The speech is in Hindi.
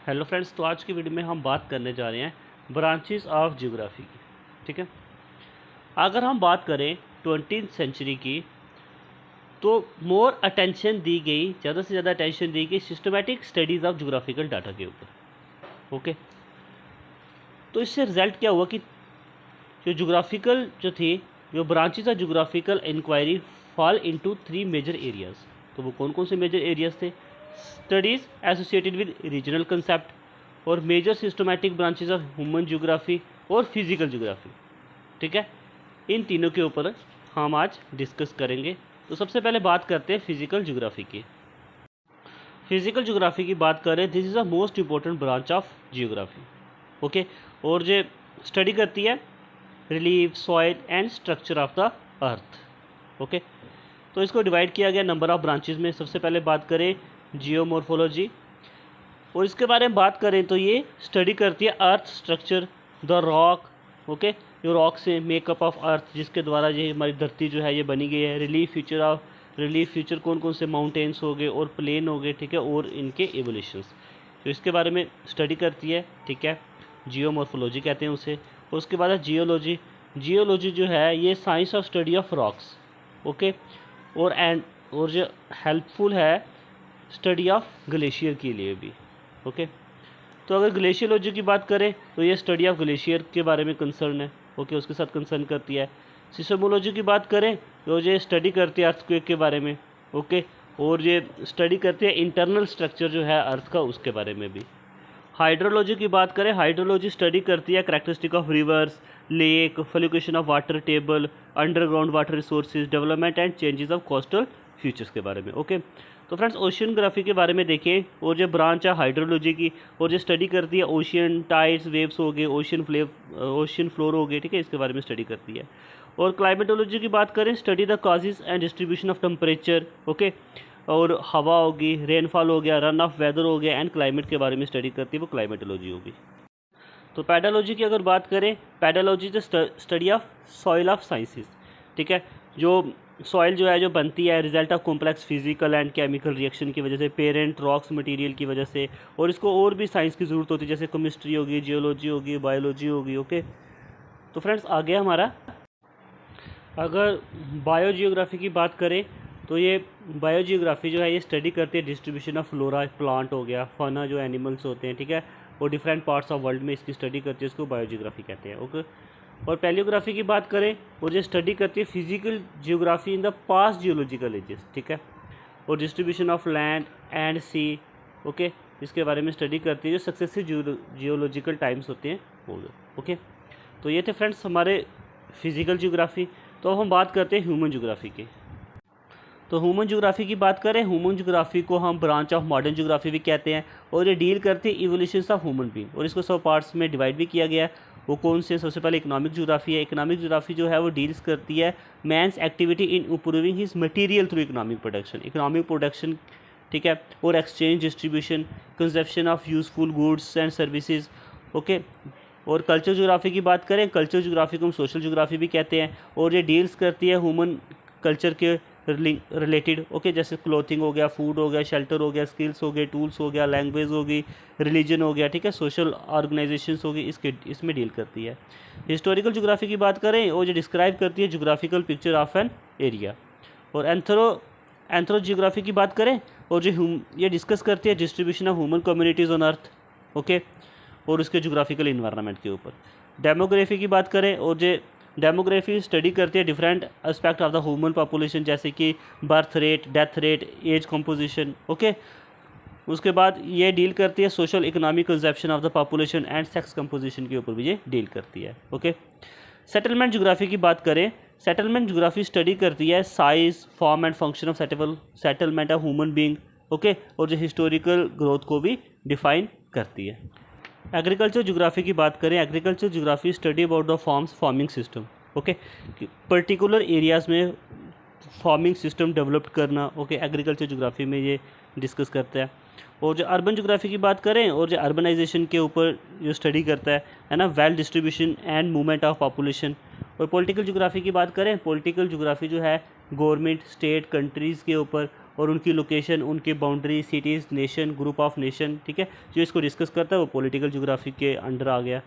हेलो फ्रेंड्स, तो आज की वीडियो में हम बात करने जा रहे हैं ब्रांचेस ऑफ ज्योग्राफी की। ठीक है, अगर हम बात करें 20th सेंचुरी की, तो मोर अटेंशन दी गई, ज़्यादा से ज़्यादा अटेंशन दी गई systematic studies of geographical data के ऊपर। ओके, तो इससे रिजल्ट क्या हुआ कि जो ज्योग्राफिकल जो branches of geographical inquiry fall into 3 major areas. तो वो कौन कौन से मेजर एरियाज थे? Studies associated with regional concept और major systematic branches of human geography और फिजिकल ज्योग्राफी। ठीक है, इन तीनों के ऊपर हम आज डिस्कस करेंगे। तो सबसे पहले बात करते हैं फिजिकल ज्योग्राफी की। फिजिकल ज्योग्राफी की बात करें, this is the most important branch of geography. Okay, और जो स्टडी करती है relief, soil and structure of the earth. Okay, तो इसको डिवाइड किया गया नंबर ऑफ ब्रांचेस में। सबसे पहले बात करें जियोमॉर्फोलॉजी, और इसके बारे में बात करें तो ये स्टडी करती है अर्थ स्ट्रक्चर, द रॉक। ओके, जो रॉक से मेकअप ऑफ अर्थ, जिसके द्वारा ये हमारी धरती जो है ये बनी गई है। रिलीफ फीचर कौन कौन से माउंटेन्स हो गए और प्लेन हो गए। ठीक है, और इनके एवोल्यूशंस, तो इसके बारे में स्टडी करती है। ठीक है, जियोमॉर्फोलॉजी कहते हैं उसे। और उसके बाद है जियोलॉजी। जियोलॉजी जो है ये science of study of rocks. Okay, और जो हेल्पफुल है स्टडी ऑफ ग्लेशियर के लिए भी। ओके, तो अगर ग्लेशियोलॉजी की बात करें तो ये स्टडी ऑफ ग्लेशियर के बारे में कंसर्न है। ओके, उसके साथ कंसर्न करती है। सिस्मोलॉजी की बात करें तो ये स्टडी करती है अर्थक्वेक के बारे में। ओके, और ये स्टडी करती है इंटरनल स्ट्रक्चर जो है अर्थ का, उसके बारे में भी। हाइड्रोलॉजी की बात करें, हाइड्रोलॉजी स्टडी करती है characteristic of reverse, lake, fluctuation of water table, underground water resources, development and changes of coastal futures के बारे में। ओके, तो फ्रेंड्स ओशियनग्राफी के बारे में देखिए, और जो ब्रांच है हाइड्रोलॉजी की, और जो स्टडी करती है ओशियन टाइड्स, वेव्स हो गए, ओशियन फ्लोर हो गए। ठीक है, इसके बारे में स्टडी करती है। और क्लाइमेटोलॉजी की बात करें, study the causes and distribution of temperature. Okay, और हवा होगी, रेनफॉल हो गया, रन ऑफ वेदर हो गया, एंड क्लाइमेट के बारे में स्टडी करती है, वो क्लाइमेटोलॉजी होगी। तो पैडोलॉजी की अगर बात करें, pedology the study of soil of sciences. ठीक है, जो सॉइल जो है जो बनती है result of complex physical and chemical reaction की वजह से, पेरेंट रॉक्स मटेरियल की वजह से, और इसको और भी साइंस की ज़रूरत होती है, जैसे केमिस्ट्री होगी, जियोलॉजी होगी, बायोलॉजी होगी। ओके, तो फ्रेंड्स आ गया हमारा। अगर बायोजियोग्राफी की बात करें तो ये बायोजियोग्राफी जो है ये स्टडी करती है डिस्ट्रीब्यूशन ऑफ फ्लोरा, प्लांट हो गया, फाना जो एनिमल्स होते हैं। ठीक है, और डिफरेंट पार्ट्स ऑफ वर्ल्ड में इसकी स्टडी करती है, इसको बायोजियोग्राफी कहते हैं। ओके, और पैलियोग्राफी की बात करें और ये स्टडी करती है physical geography in the past geological ages. ठीक है, और distribution of land and sea. Okay, इसके बारे में स्टडी करती है, जो सक्सेसिव जियोलॉजिकल टाइम्स होते हैं वो। ओके, तो ये थे फ्रेंड्स हमारे फिजिकल जियोग्राफी। तो अब हम बात करते हैं ह्यूमन जियोग्राफी की। तो ह्यूमन ज्योग्राफी की बात करें, ह्यूमन ज्योग्राफी को हम ब्रांच ऑफ मॉडर्न ज्योग्राफी भी कहते हैं, और ये डील करती है इवोल्यूशन ऑफ ह्यूमन बीइंग, और इसको 100 पार्ट्स में डिवाइड भी किया गया है। वो कौन से? सबसे पहले इकोनॉमिक ज्योग्राफी है। इकोनॉमिक ज्योग्राफी जो है वो डील्स करती है man's activity in improving his material through economic production. Economic production, ठीक है, और exchange, distribution, consumption of useful goods and services. Okay, और कल्चर ज्योग्राफी की बात करें, कल्चर ज्योग्राफी को हम सोशल ज्योग्राफी भी कहते हैं, और ये डील्स करती है ह्यूमन कल्चर के रिलेटेड। ओके, जैसे क्लोथिंग हो गया, फूड हो गया, शेल्टर हो गया, स्किल्स हो गए, टूल्स हो गया, लैंग्वेज होगी, रिलीजन हो गया। ठीक है, सोशल ऑर्गेनाइजेशंस होगी, इसमें डील करती है। हिस्टोरिकल ज्योग्राफी की बात करें, वो जो डिस्क्राइब करती है geographical picture of an area. और एंथ्रो जियोग्राफी की बात करें, और जो ये डिस्कस करती है distribution of human communities on earth. Okay, और उसके ज्योग्राफिकल इन्वायरमेंट के ऊपर। डेमोग्राफी की बात करें, और जो डेमोग्राफी स्टडी करती है different aspect of the human population, जैसे कि birth rate, death rate, age composition. Okay, उसके बाद ये डील करती है social economic consumption of the population and sex composition के ऊपर भी ये डील करती है। ओके, सेटलमेंट ज्योग्राफी की बात करें, सेटलमेंट ज्योग्राफी स्टडी करती है size, form and function of settlement of human being. Okay, और जो हिस्टोरिकल ग्रोथ को भी डिफाइन करती है। एग्रीकल्चर ज्योग्राफी की बात करें, agriculture geography study about the farming system. Okay, particular areas में फार्मिंग सिस्टम डेवलप करना। ओके, एग्रीकल्चर ज्योग्राफी में ये डिस्कस करता है। और जो अर्बन ज्योग्राफी की बात करें, और जो अर्बनाइजेशन के ऊपर जो स्टडी करता है ना, well distribution and movement of population. और पॉलिटिकल ज्योग्राफी की बात करें, पॉलिटिकल ज्योग्राफी जो है गवर्नमेंट, स्टेट, कंट्रीज़ के ऊपर, और उनकी लोकेशन, उनकी boundary, cities, nation, group of nation, ठीक है, जो इसको डिस्कस करता है वो पॉलिटिकल ज्योग्राफी के अंडर आ गया।